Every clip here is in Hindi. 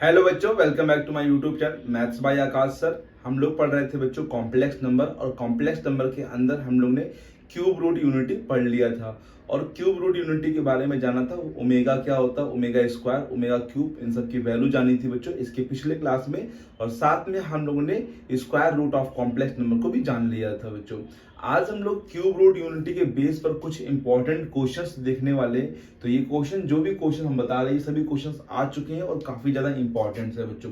हेलो बच्चों, welcome back to my YouTube channel maths by Aakash sir. हम लोग पढ़ रहे थे बच्चों कॉम्प्लेक्स नंबर, और कॉम्प्लेक्स नंबर के अंदर हम लोग ने क्यूब रूट यूनिटी पढ़ लिया था। और क्यूब रूट यूनिटी के बारे में जाना था, ओमेगा क्या होता है, ओमेगा स्क्वायर, ओमेगा क्यूब, इन सब की वैल्यू जानी थी बच्चों इसके पिछले क्लास में। और साथ में हम लोगों ने square root of complex number को भी जान लिया था बच्चों। आज हम लोग क्यूब रूट यूनिटी के बेस पर कुछ इंपॉर्टेंट क्वेश्चंस देखने वाले। तो ये क्वेश्चन, जो भी क्वेश्चन हम बता रहे हैं, सभी क्वेश्चंस आ चुके हैं और काफी ज्यादा इंपॉर्टेंट है बच्चों।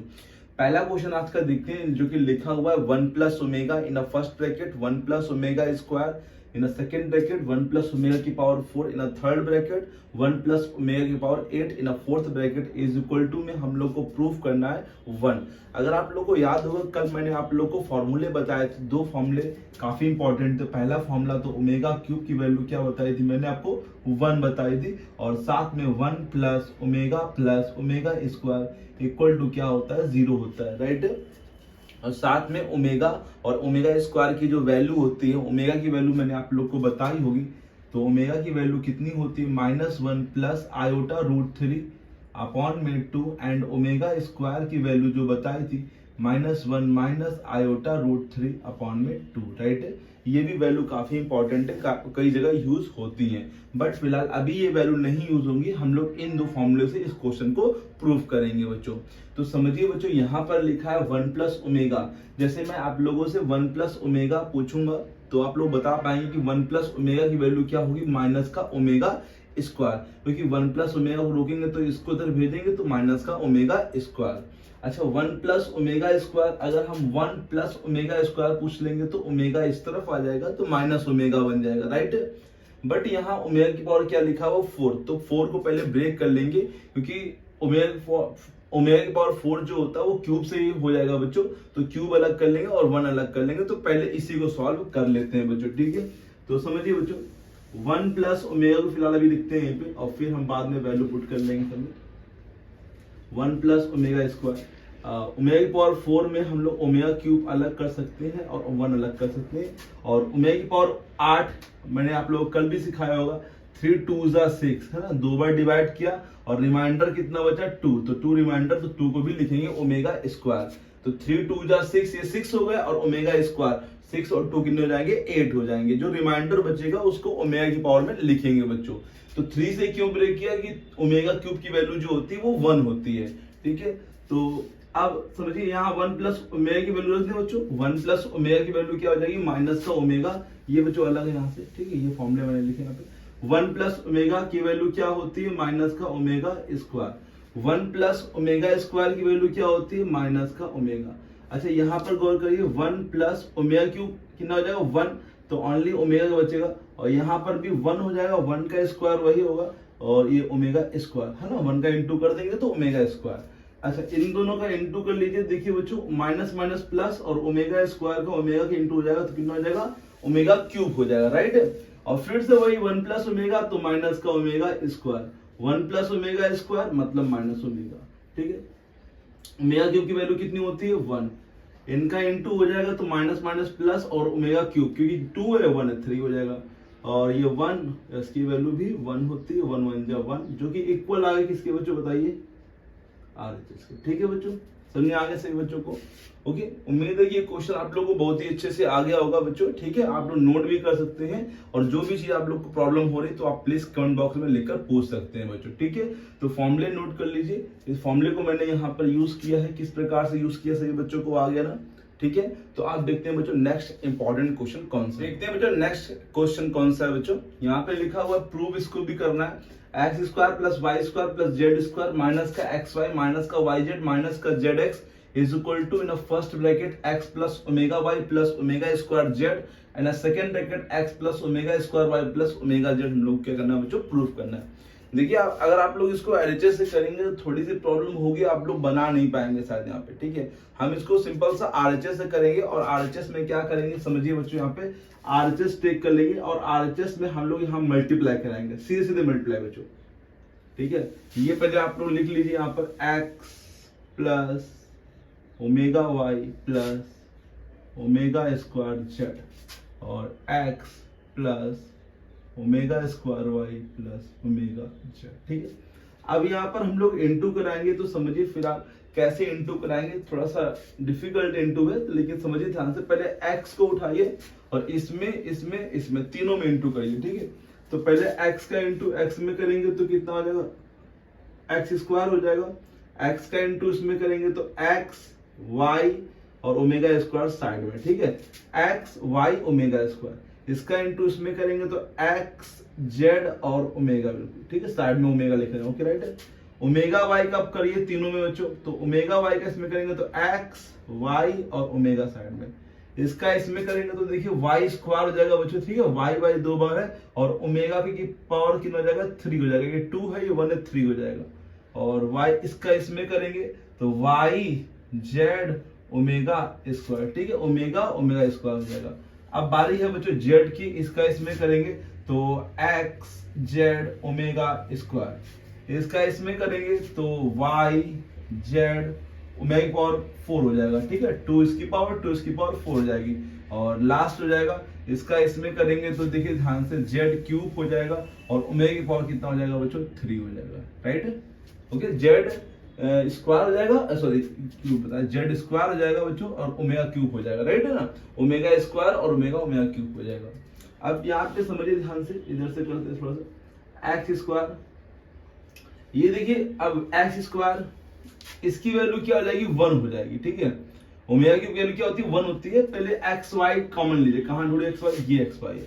पहला क्वेश्चन आज का देखते हैं, जो कि लिखा हुआ है 1 plus omega in a first bracket 1 plus omega square in a second bracket 1 plus omega की power 4 in a third bracket 1 plus omega की power 8 in a fourth bracket is equal to में हम लोग को प्रूफ करना है 1। अगर आप लोग को याद होगा, कल मैंने आप लोग को फॉर्मूले बताए थे, दो फॉर्मूले काफी इंपॉर्टेंट थे। पहला फॉर्मूला तो ओमेगा क्यूब की वैल्यू क्या बताई थी, मैंने आपको 1 बताई थी, और साथ में 1 plus omega square equal to क्या होता है, 0 होता है, राइट। और साथ में ओमेगा और ओमेगा स्क्वायर की जो वैल्यू होती है, ओमेगा की वैल्यू मैंने आप लोग को बताई होगी। तो ओमेगा की वैल्यू कितनी होती है, -1 प्लस आयोटा रूट 3 अपॉन में 2, एंड ओमेगा स्क्वायर की वैल्यू जो बताई थी -1 माइनस आयोटा रूट 3 अपॉन में 2, राइट। ये भी वैल्यू काफी इंपॉर्टेंट है, कई जगह यूज होती है, बट फिलहाल अभी ये वैल्यू नहीं यूज होंगी। हम लोग इन दो फॉर्मूले से इस क्वेश्चन को प्रूव करेंगे बच्चों। तो समझिए बच्चों, यहाँ पर लिखा है 1 प्लस ओमेगा। जैसे मैं आप लोगों से 1 प्लस ओमेगा पूछूंगा तो आप लोग बता पाएंगे कि 1 प्लस ओमेगा की वैल्यू क्या होगी, माइनस का ओमेगा स्क्वायर, क्योंकि 1 प्लस ओमेगा को रोकेंगे तो इसको इधर भेजेंगे तो माइनस का ओमेगा स्क्वायर। अच्छा, 1 प्लस ओमेगा स्क्वायर, अगर हम 1 प्लस ओमेगा स्क्वायर पूछ लेंगे तो ओमेगा इस तरफ आ जाएगा तो माइनस ओमेगा बन जाएगा, राइट। बट यहाँ ओमेगा की पावर क्या लिखा हुआ, 4, तो 4 को पहले ब्रेक कर लेंगे, क्योंकि ओमेगा की पावर 4 जो होता है वो क्यूब से ही हो जाएगा बच्चों। तो क्यूब अलग कर लेंगे और 1 अलग कर लेंगे। तो पहले इसी को सॉल्व कर लेते हैं बच्चों, ठीक है। तो समझिए बच्चों, 1 प्लस ओमेगा को फिलहाल अभी लिखते हैं यहीं पे, और फिर हम बाद में वैल्यू पुट कर लेंगे सब। 1 प्लस ओमेगा स्क्वायर, ओमेगा की पावर 4 में हम लोग ओमेगा क्यूब अलग कर सकते हैं और 1 अलग कर सकते हैं। और ओमेगा की पावर 8 मैंने आप लोग कल भी सिखाया होगा, 3 2 6 है ना, 2 बार डिवाइड किया और रिमाइंडर कितना बचा, 2, तो 2 रिमाइंडर, तो 2 को भी लिखेंगे ओमेगा स्क्वायर। तो 3 2 6, ये 6 हो गया, और ओमेगा स्क्वायर 6 और 2 कितने हो जाएंगे, 8 हो जाएंगे। जो रिमाइंडर बचेगा उसको ओमेगा की पावर में लिखेंगे बच्चों। तो 3 से क्यों ब्रेक किया कि ओमेगा क्यूब की वैल्यू जो होती है वो 1 होती है, ठीक है। तो अब समझिए, यहाँ 1 प्लस ओमेगा की वैल्यू रख दें बच्चों। 1 प्लस ओमेगा की वैल्यू क्या हो जाएगी, माइनस का ओमेगा, ये बच्चों अलग है यहाँ से, ठीक है। ये फॉर्मूले मैंने लिखे यहाँ पे। 1 प्लस ओमेगा की वैल्यू क्या होती है, माइनस का omega square. 1 plus omega square की वैल्यू क्या होती है, माइनस का ओमेगा। अच्छा, यहाँ पर गौर करिए, 1 प्लस ओमेगा क्यूब कितना हो जाएगा, 1, तो ओनली ओमेगा का बचेगा, और यहाँ पर भी 1 हो जाएगा, 1 का स्क्वायर वही होगा, और ये ओमेगा स्क्वायर है ना, 1 का इंटू कर देंगे तो ओमेगा स्क्वायर। अच्छा, इन दोनों का इंटू कर लीजिए, देखिए बच्चों, माइनस माइनस प्लस, और ओमेगा स्क्वायर का ओमेगा के इंटू हो जाएगा तो कितना हो जाएगा, ओमेगा क्यूब हो जाएगा, राइट। और फिर से वही 1 प्लस ओमेगा, तो माइनस का omega square, 1 plus omega square मतलब माइनस ओमेगा, ठीक है। ओमेगा क्यूब की वैल्यू कितनी होती है, 1, इनका इंटू हो जाएगा तो माइनस माइनस प्लस, और ओमेगा क्यूब क्योंकि 2 है 1 है 3 हो जाएगा, और ये 1, इसकी वैल्यू भी 1 होती है, 1 1 जा 1, जो कि इक्वल आ गया किसके बच्चों, बताइए, RHS के, ठीक है बच्चों। समझे आगे सही बच्चों को, ओके। उम्मीद है कि ये क्वेश्चन आप लोगों को बहुत ही अच्छे से आ गया होगा बच्चों, ठीक है। आप लोग नोट भी कर सकते हैं, और जो भी चीज आप लोग को प्रॉब्लम हो रही तो आप प्लीज कमेंट बॉक्स में लिखकर पूछ सकते हैं बच्चों, ठीक है। तो फॉर्मूले नोट कर लीजिए, इस फॉर्मूले को मैंने यहाँ पर यूज किया है, किस प्रकार से यूज किया, सही बच्चों को आ गया ना, ठीक है। तो आप देखते हैं बच्चों नेक्स्ट इंपॉर्टेंट क्वेश्चन कौन सा, देखते हैं बच्चों नेक्स्ट क्वेश्चन कौन सा है बच्चों। यहाँ पे लिखा हुआ प्रूव, इसको भी करना है। X square plus y square plus z square minus का एक्स वाई माइनस का वाई जेड माइनस का z x is equal to in first bracket x plus omega y plus omega square z, and second bracket x plus omega square y plus omega z. हम लोग क्या करना है बच्चों, प्रूफ करना है। देखिए, अगर आप लोग इसको एलएचएस से करेंगे तो थोड़ी सी प्रॉब्लम होगी, आप लोग बना नहीं पाएंगे शायद यहाँ पे, ठीक है। हम इसको सिंपल सा आरएचएस से करेंगे, और आरएचएस में क्या करेंगे समझिए बच्चों, यहाँ पे आरएचएस टेक कर लेंगे, और आरएचएस में हम लोग यहाँ मल्टीप्लाई कराएंगे, सीधे सीधे मल्टीप्लाई बच्चों, ठीक है। ये पहले आप लोग लिख लीजिए यहाँ पर, x plus omega y plus omega square z, और x plus omega square y plus omega z, ठीक है। अब यहाँ पर हम लोग इनटू कराएंगे, तो समझिए फिलहाल कैसे इंटू कराएंगे, थोड़ा सा डिफिकल्ट इंटू है, तो लेकिन समझिए ध्यान से। पहले x को उठाइए और इसमें इसमें इसमें तीनों में इंटू करिए, ठीक है। तो पहले x का इंटू x में करेंगे तो कितना हो जाएगा, एक्स स्क्वायर हो जाएगा। x का इंटू इसमें करेंगे तो x y और ओमेगा स्क्वायर साइड में, ठीक है। x y ओमेगा स्क्वायर, इसका इंटू इसमें करेंगे तो x z और ओमेगा, बिल्कुल ठीक है, साइड में ओमेगा लिख रहे हैं, ओके राइट है। ओमेगा y का अब करिए तीनों में बच्चों, तो ओमेगा y का इसमें करेंगे तो x y और ओमेगा साइड में, इसका इसमें करेंगे तो देखिए y स्क्वायर हो जाएगा बच्चों, ठीक है। y दो बार है और ओमेगा की पावर कितना हो जाएगा, 3 हो जाएगा, ये 2 है ये 1 है, 3 हो जाएगा। और y इसका इसमें करेंगे तो y z ओमेगा स्क्वायर, ठीक है, ओमेगा ओमेगा स्क्वायर हो जाएगा। अब बारी है बच्चों z की, इसका इसमें करेंगे तो x z ओमेगा स्क्वायर, इसका इसमें करेंगे तो y z ओमेगा की पावर 4 हो जाएगा, ठीक है, 2 इसकी पावर 2 इसकी पावर 4 हो जाएगी। और लास्ट हो जाएगा इसका इसमें करेंगे तो देखिए ध्यान से z क्यूब हो जाएगा और ओमेगा की पावर कितना हो जाएगा बच्चों, 3 हो जाएगा, राइट। ओके, z स्क्वायर हो जाएगा, सॉरी क्यूब बताया, जेड स्क्वायर हो जाएगा बच्चों और ओमेगा क्यूब हो जाएगा, राइट है ना। ओमेगा स्क्वायर और ओमेगा ओमेगा क्यूब हो जाएगा। अब यहाँ पे समझिए ध्यान से, इधर से करते हैं थोड़ा सा, एक्स स्क्वायर, ये देखिए अब एक्स स्क्वायर, इसकी वैल्यू क्या हो जाएगी, 1 हो जाएगी, ठीक है। ओमेगा की वैल्यू क्या होती है, 1 होती है। पहले एक्स वाई कॉमन लीजिए, कहाँ ढूंढे एक्स वाई, ये एक्स वाई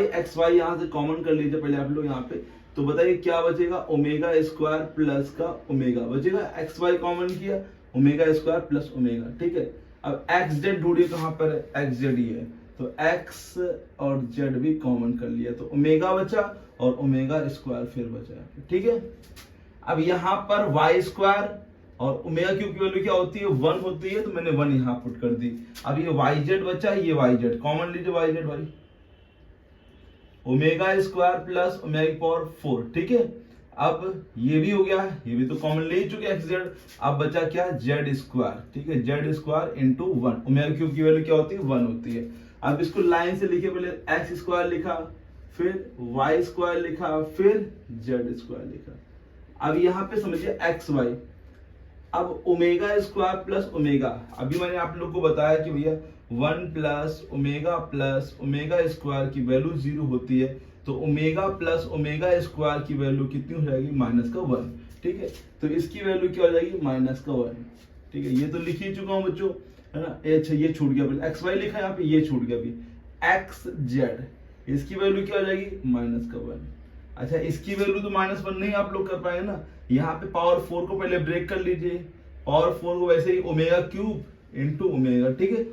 है, एक्स वाई यहाँ से कॉमन कर लीजिए पहले आप लोग यहाँ पे। तो बताइए क्या बचेगा, ओमेगा स्क्वायर प्लस का ओमेगा बचेगा, एक्स वाई कॉमन किया, ओमेगा स्क्वायर प्लस ओमेगा, ठीक है। अब एक्स जेड ढूंढिए कहाँ पर है, एक्स जेड ही है, तो एक्स और जेड भी कॉमन कर लिया, तो ओमेगा बचा और ओमेगा स्क्वायर फिर बचा, ठीक है। अब यहाँ पर वाई स्क्वायर और ओमेगा क्यूब की वैल्यू क्या होती है, 1 होती है, तो मैंने 1 यहाँ पुट कर दी। अब ये वाई जेड बचा, ये वाई जेड कॉमन लीजिए, y z y, omega square plus omega की पावर 4, ठीक है। अब ये भी हो गया, ये भी तो कॉमन ले चुके एक्स जेड। अब बचा क्या, जेड स्क्वायर, ठीक है, Z square into 1, omega cube की वैल्यू क्या होती है, 1 होती है। अब इसको लाइन से लिखे, पहले एक्स स्क्वायर लिखा, फिर वाई स्क्वायर लिखा, फिर जेड स्क्वायर लिखा। अब यहाँ पे समझिए एक्स वाई, अब ओमेगा स्क्वायर प्लस ओमेगा, अभी मैंने आप लोग को बताया कि भैया 1 प्लस ओमेगा स्क्वायर की वैल्यू 0 होती है, तो ओमेगा प्लस ओमेगा स्क्वायर की वैल्यू कितनी हो जाएगी, -1, ठीक है। तो इसकी वैल्यू क्या हो जाएगी, -1, ठीक है। ये तो लिख ही चुका हूं बच्चों, है ना। अच्छा ये छूट गया, पहले एक्स वाई लिखा है यहाँ पे, ये छूट गया अभी, एक्स जेड, इसकी वैल्यू क्या हो जाएगी, -1। अच्छा इसकी वैल्यू तो -1 नहीं आप लोग कर पाएंगे ना, यहाँ पे पावर 4 को पहले ब्रेक कर लीजिए, पावर 4 को वैसे ही ओमेगा क्यूब इंटू ओमेगा, ठीक है।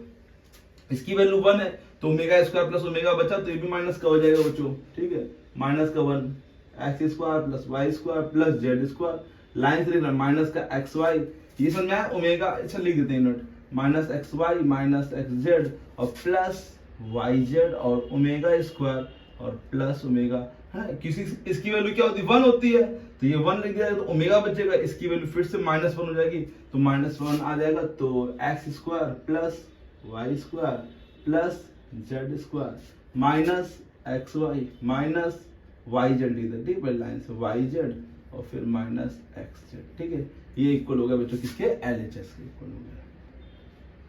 इसकी वैल्यू 1 है, तो ओमेगा स्क्वायर प्लस ओमेगा बचा, तो ये भी माइनस का हो जाएगा बच्चों, ठीक है, -1, x square plus y square plus z square, line से लिखना माइनस का एक्स वाई, ये समझ में आया, ओमेगा अच्छा लिख देते हैं note, minus x y minus x z और प्लस वाई जेड और ओमेगा स्क्वायर और प्लस ओमेगा है। किसी इसकी वैल्यू क्या होती है, 1 होती है, तो ये 1 लिख दिया तो ओमेगा बचेगा, इसकी वैल्यू फिर से -1 हो जाएगी, तो -1 आ जाएगा, तो x square plus y square plus z square minus x y minus y z लिख दे, ठीक है, लाइन से वाई जेड और फिर माइनस एक्स जेड, ठीक है। ये इक्वल हो गया बच्चों किसके, एलएचएस के इक्वल हो गया।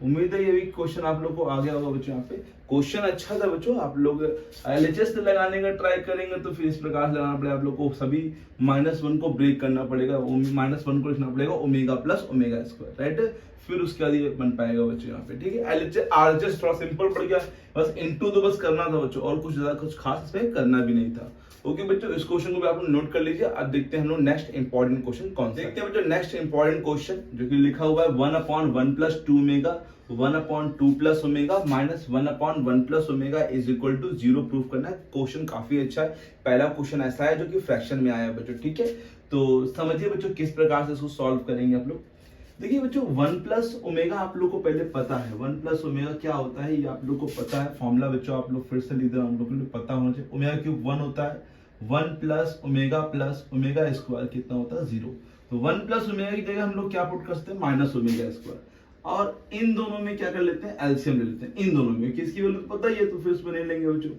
उम्मीद है ये भी क्वेश्चन आप लोग को आ गया होगा बच्चों। यहाँ पे क्वेश्चन अच्छा था बच्चों, आप लोग एलएचएस लगाने का ट्राई करेंगे तो फिर इस प्रकार से लगाना पड़ेगा आप लोग को, सभी -1 को ब्रेक करना पड़ेगा, -1 को लिखना पड़ेगा omega plus omega square, right, फिर उसके बाद ये बन पाएगा बच्चों यहाँ पे, ठीक है। एलएचएस आरएचएस थोड़ा सिंपल पड़ गया, बस इनटू तो बस करना था बच्चों, और कुछ ज्यादा कुछ खास इसमें करना भी नहीं था। ओके बच्चों, इस क्वेश्चन को भी आप लोग नोट कर लीजिए। अब देखते हैं हम लोग नेक्स्ट इंपॉर्टेंट क्वेश्चन कौन सा देखते हैं बच्चों। नेक्स्ट इंपॉर्टेंट क्वेश्चन जो कि लिखा हुआ है 1/1 + 2 omega 1/2 + omega -1/1 + omega is equal to 0 proof करना है। क्वेश्चन काफी अच्छा है, पहला क्वेश्चन ऐसा है जो कि फ्रैक्शन में आया है बच्चों, ठीक है। तो समझिए बच्चों किस प्रकार से इसको सॉल्व करेंगे आप लोग। देखिए बच्चों 1 + ओमेगा आप लोग को पहले पता है, 1 + ओमेगा क्या होता है ये आप लोग को पता है, फॉर्मूला बच्चों आप लोग फिर से लिख दे रहा हूं, हम लोग को पता होना चाहिए। ओमेगा क्यूब 1 होता है, 1 + ओमेगा स्क्वायर कितना होता है, 0। तो 1 + ओमेगा की जगह हम लोग क्या पुट कर सकते हैं, -ओमेगा स्क्वायर, और इन दोनों में क्या कर लेते हैं, एलसीएम ले लेते हैं इन दोनों में, किसकी वैल्यू पता ही है तो फिर उसमें नहीं लेंगे बच्चों।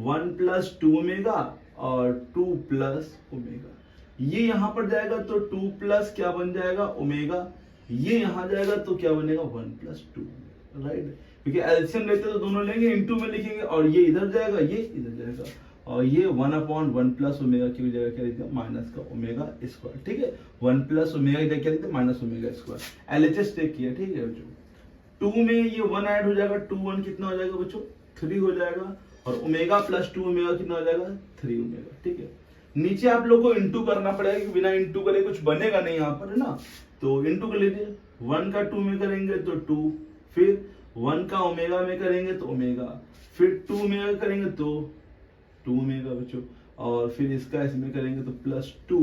1 + 2 ओमेगा और 2 + ओमेगा, ये यहां पर जाएगा तो 2 + क्या बन जाएगा ओमेगा, ये यहाँ जाएगा तो क्या बनेगा 1+2, राइट, क्योंकि एलसीएम लेते तो दोनों लेंगे, इनटू में लिखेंगे, और ये इधर जाएगा, ये इधर जाएगा, और ये 1/1 प्लस ओमेगा की जगह क्या लिखते हैं माइनस का ओमेगा स्क्वायर, ठीक है, 1 प्लस ओमेगा की जगह क्या लिखते हैं minus omega square. LHS take किया, ठीक है बच्चों। 2 में ये 1 ऐड हो जाएगा, 2 1 कितना हो जाएगा बच्चों 3 हो जाएगा, और ओमेगा प्लस 2 ओमेगा कितना हो जाएगा 3 ओमेगा, ठीक है। नीचे आप लोग को इंटू करना पड़ेगा, कि बिना इंटू करे कुछ बनेगा नहीं यहाँ पर, है ना, तो इंटू कर लीजिए, 1 का 2 में करेंगे तो 2, फिर 1 का ओमेगा में करेंगे तो ओमेगा, फिर 2 ओमेगा करेंगे तो 2 ओमेगा बच्चों, और फिर इसका इसमें करेंगे तो +2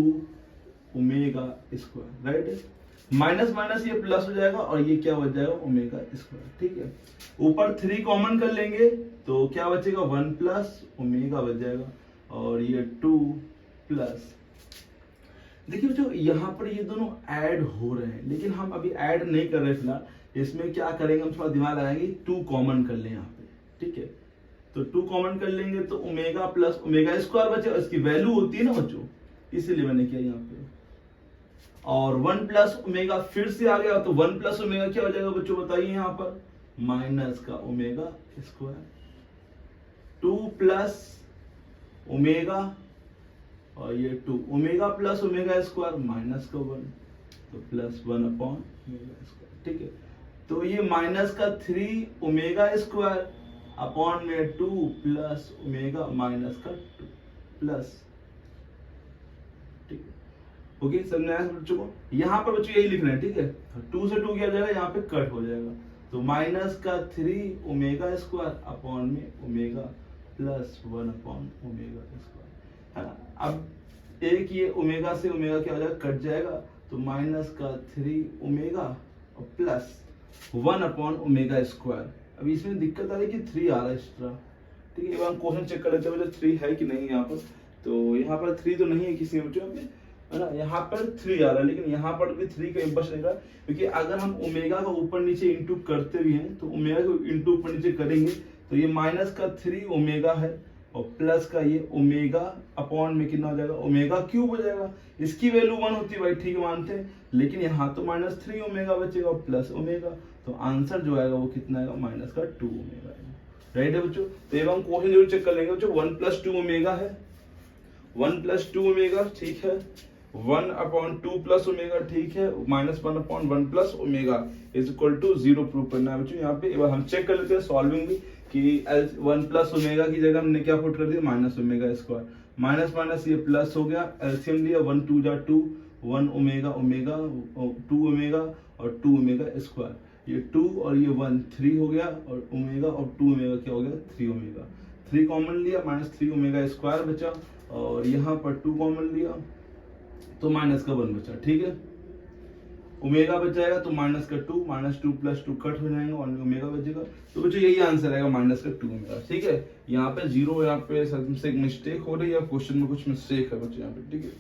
omega square, right. Minus minus ये प्लस हो जाएगा, और ये क्या बच जाएगा ओमेगा स्क्वायर, ठीक है। ऊपर 3 कॉमन कर लेंगे तो क्या बचेगा 1 प्लस ओमेगा बच जाएगा, और ये 2 प्लस, देखिए बच्चों यहाँ पर ये दोनों ऐड हो रहे हैं, लेकिन हम अभी ऐड नहीं कर रहे फिलहाल। इसमें क्या करेंगे, हम थोड़ा दिमाग लगाएंगे, 2 कॉमन कर लें यहाँ पे, ठीक है। तो 2 कॉमन कर लेंगे तो ओमेगा प्लस ओमेगा स्क्वायर बचेगा, इसकी वैल्यू होती है ना बच्चों, इसीलिए मैंने किया यहाँ पे। और 1 प्लस ओमेगा फिर से आ गया, तो 1 प्लस ओमेगा क्या हो जाएगा बच्चों बताइए यहाँ पर, माइनस का ओमेगा स्क्वायर, 2 प्लस ओमेगा, और ये 2 omega plus omega square minus का 1, तो +1/ओमेगा स्क्वायर, ठीक है। तो ये माइनस का 3 ओमेगा स्क्वायर अपॉन में 2 प्लस ओमेगा माइनस का 2 प्लस, ठीक है। ओके, समझ में आया बच्चों को? यहाँ पर बच्चों यही लिखना है, ठीक है। 2 से 2 क्या जाएगा, यहाँ पे कट हो जाएगा, तो माइनस का 3 ओमेगा स्क्वायर अपॉन में ओमेगा +1/ओमेगा स्क्वायर, है ना। अब एक ये ओमेगा से ओमेगा क्या हो जाएगा, कट जाएगा, तो माइनस का 3 ओमेगा और +1/ओमेगा स्क्वायर। अब इसमें दिक्कत आ रही है कि 3 आ रहा है एक्स्ट्रा, ठीक है। हम क्वेश्चन चेक कर लेते हैं 3 है कि नहीं यहाँ पर, तो यहाँ पर 3 तो नहीं है किसी में बच्चों पे, है ना। यहाँ पर 3 आ रहा है, लेकिन यहाँ पर भी 3 का इम्पल्स रहेगा, क्योंकि अगर हम ओमेगा का ऊपर नीचे इंटू करते भी हैं, तो ओमेगा को इंटू ऊपर नीचे करेंगे तो ये माइनस का 3 ओमेगा है, और प्लस का ये ओमेगा अपॉन में कितना हो जाएगा ओमेगा क्यूब हो जाएगा। इसकी वैल्यू 1 होती है भाई, ठीक है मानते हैं, लेकिन यहाँ तो -3 ओमेगा बचेगा प्लस ओमेगा, तो आंसर जो आएगा वो कितना आएगा -2 ओमेगा आएगा, राइट है बच्चों। तो एवं क्वेश्चन जरूर चेक कर लेंगे बच्चों, 1 + 2 ओमेगा है, 1 + 2 ओमेगा, ठीक है, 1/2 प्लस ओमेगा, ठीक है, -1/1 प्लस ओमेगा = 0 प्रूव करना है बच्चों यहाँ पे। एक बार हम चेक कर लेते हैं सॉल्विंग भी, कि 1 प्लस ओमेगा की जगह हमने क्या पुट कर दिया minus omega square, minus minus ये प्लस हो गया, एलसीएम लिया 1 2 जा 2, 1 ओमेगा ओमेगा 2 ओमेगा और 2 ओमेगा स्क्वायर, ये 2 और ये 1 3 हो गया, और ओमेगा और 2 ओमेगा क्या हो गया 3 ओमेगा, 3 कॉमन लिया -3 ओमेगा स्क्वायर बचा, और यहाँ पर 2 कॉमन लिया तो माइनस का 1 बचा, ठीक है। ओमेगा बच जाएगा तो माइनस का 2, -2 + 2 कट हो जाएगा, और ओमेगा बचेगा, तो बच्चों यही आंसर आएगा -2 ओमेगा, ठीक है। यहाँ पे 0, यहाँ पे से एक मिस्टेक हो रही है, क्वेश्चन में कुछ मिस्टेक है बच्चों यहाँ पे, ठीक है।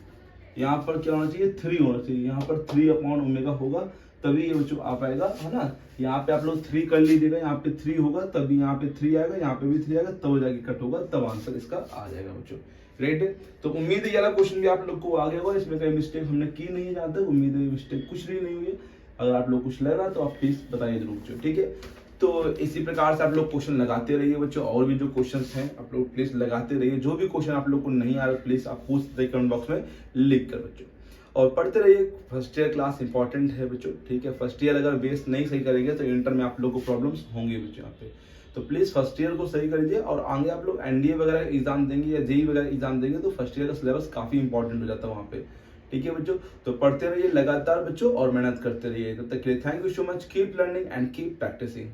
यहाँ पर क्या होना चाहिए 3 होना चाहिए, यहाँ पर 3/ओमेगा होगा, तभी ये बच्चों आ पाएगा, है ना। यहाँ पे आप लोग 3 कर लीजिएगा, यहाँ पे 3 होगा तभी यहाँ पे 3 आएगा, यहाँ पे भी 3 आएगा, तब जाके कट होगा, तब आंसर इसका आ जाएगा बच्चों, राइट है। तो उम्मीद है ये वाला क्वेश्चन भी आप लोग को आ गया होगा, इसमें कोई मिस्टेक हमने की नहीं है, जहाँ तक उम्मीद है मिस्टेक कुछ भी नहीं हुई है। अगर आप लोग कुछ लग रहा है तो आप प्लीज बताइए जरूर बच्चों, ठीक है। तो इसी प्रकार से आप लोग क्वेश्चन लगाते रहिए बच्चों, और भी जो क्वेश्चंस हैं आप लोग प्लीज लगाते रहिए, जो भी क्वेश्चन आप लोग को नहीं आ रहा प्लीज आप पूछ दे कमेंट बॉक्स में लिख कर बच्चों, और पढ़ते रहिए। फर्स्ट ईयर क्लास इंपॉर्टेंट है बच्चों, ठीक है। फर्स्ट ईयर अगर बेस नहीं सही करेंगे तो इंटर में आप लोग को प्रॉब्लम्स होंगी बच्चों यहाँ पे, तो प्लीज फर्स्ट ईयर को सही कर लीजिए, और आगे आप लोग एनडीए वगैरह एग्जाम देंगे या जेई वगैरह एग्जाम देंगे तो फर्स्ट ईयर का सिलेबस काफी इंपॉर्टेंट हो जाता है वहाँ पे, ठीक है बच्चों। तो पढ़ते रहिए लगातार बच्चों, और मेहनत करते रहिए। तब तक के लिए thank you so much, keep learning and keep practising.